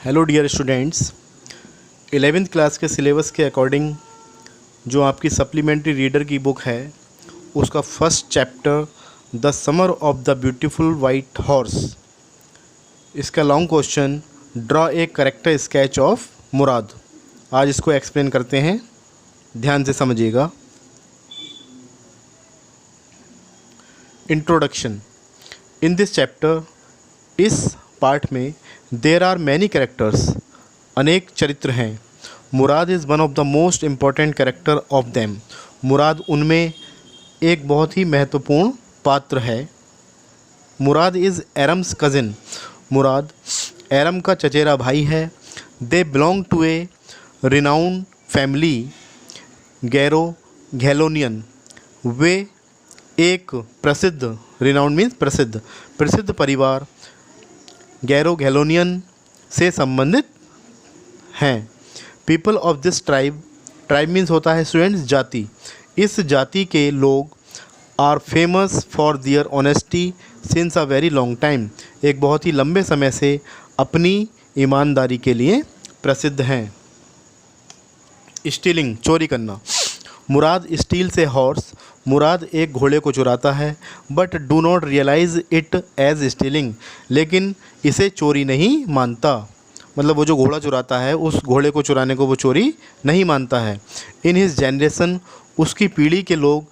Hello dear students, 11th class के syllabus के according जो आपकी सप्लीमेंट्री रीडर की बुक है उसका first chapter the summer of the beautiful white horse, इसका long question draw a character sketch of Murad. आज इसको एक्सप्लेन करते हैं, ध्यान से समझिएगा। इंट्रोडक्शन। इन दिस चैप्टर, इस पार्ट में देर आर मैनी कैरेक्टर्स, अनेक चरित्र हैं। Murad is one of the most important character of them, Murad उनमें एक बहुत ही महत्वपूर्ण पात्र है। मुराद इज़ एरम्स कज़िन, मुराद एरम का चचेरा भाई है। They belong to a renowned family Garoghlanian, वे एक प्रसिद्ध, रिनाउंड मीन्स प्रसिद्ध, प्रसिद्ध परिवार गैरो घेलोनियन से संबंधित हैं। People of this tribe, tribe means होता है स्टूडेंट्स जाति, इस जाति के लोग are famous for their honesty since a very long time, एक बहुत ही लंबे समय से अपनी ईमानदारी के लिए प्रसिद्ध हैं। स्टीलिंग, चोरी करना। मुराद स्टील से हॉर्स, मुराद एक घोड़े को चुराता है। But do not realize it as stealing, लेकिन इसे चोरी नहीं मानता, मतलब वो जो घोड़ा चुराता है उस घोड़े को चुराने को वो चोरी नहीं मानता है। इन हिज जनरेशन, उसकी पीढ़ी के लोग,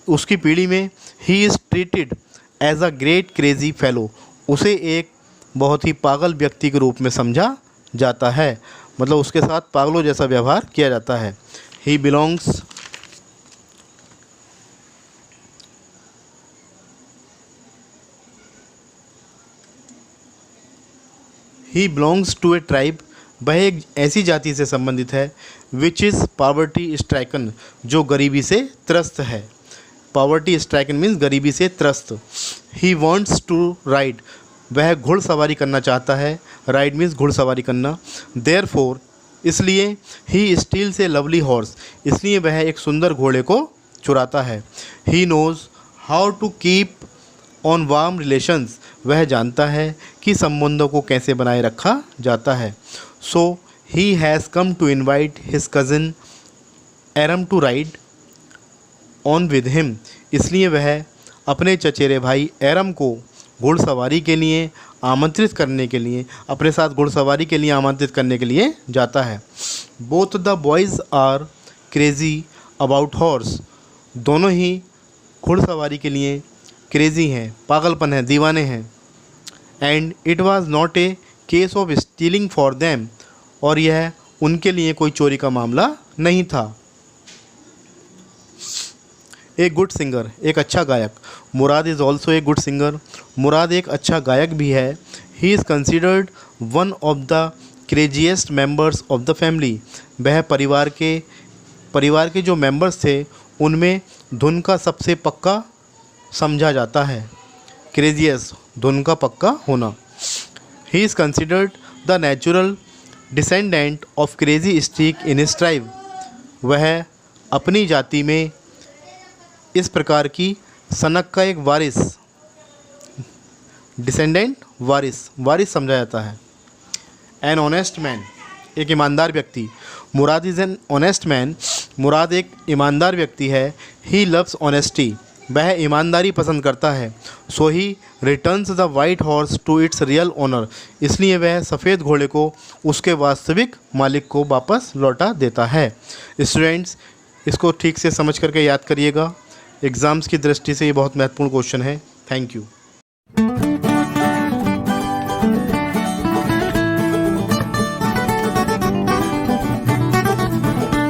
उसकी पीढ़ी में he is treated as a great crazy fellow, उसे एक बहुत ही पागल व्यक्ति के रूप में समझा जाता है, मतलब उसके साथ पागलों जैसा व्यवहार किया जाता है। He belongs he belongs to a tribe, वह एक ऐसी जाति से संबंधित है विच इज़ पॉवर्टी स्ट्राइकन, जो गरीबी से त्रस्त है। पॉवर्टी स्ट्राइकन मीन्स गरीबी से त्रस्त। ही वॉन्ट्स टू राइड, वह घुड़सवारी करना चाहता है, राइड मीन्स घुड़सवारी करना। देयर फोर, इसलिए he steals a lovely horse, इसलिए वह एक सुंदर घोड़े को चुराता है। He knows how to keep on warm relations, वह जानता है कि संबंधों को कैसे बनाए रखा जाता है। So he has come to invite his cousin Aram to ride on with him, इसलिए वह अपने चचेरे भाई एरम को घुड़सवारी के लिए आमंत्रित करने के लिए, अपने साथ घुड़सवारी के लिए आमंत्रित करने के लिए जाता है। Both the boys are crazy about horse, दोनों ही घुड़सवारी के लिए क्रेजी हैं, पागलपन है, दीवाने हैं। And it was not a case of stealing for them, और यह उनके लिए कोई चोरी का मामला नहीं था। ए गुड सिंगर, एक अच्छा गायक। Murad is also a good singer, Murad एक अच्छा गायक भी है। He is considered one of the craziest members of the family, वह परिवार के जो मेंबर्स थे उनमें धुन का सबसे पक्का समझा जाता है। क्रेजियस, धुन का पक्का होना। ही is considered the natural descendant of crazy streak in his tribe, वह अपनी जाति में इस प्रकार की सनक का एक वारिस, डिसेंडेंट वारिस समझा जाता है। एन ऑनेस्ट मैन, एक ईमानदार व्यक्ति। मुराद इज़ एन ऑनेस्ट मैन, मुराद एक ईमानदार व्यक्ति है। ही लव्स ऑनेस्टी, वह ईमानदारी पसंद करता है। So he returns the white horse to its real owner, इसलिए वह सफ़ेद घोड़े को उसके वास्तविक मालिक को वापस लौटा देता है। स्टूडेंट्स, इसको ठीक से समझ करके याद करिएगा, एग्ज़ाम्स की दृष्टि से ये बहुत महत्वपूर्ण क्वेश्चन है। Thank you.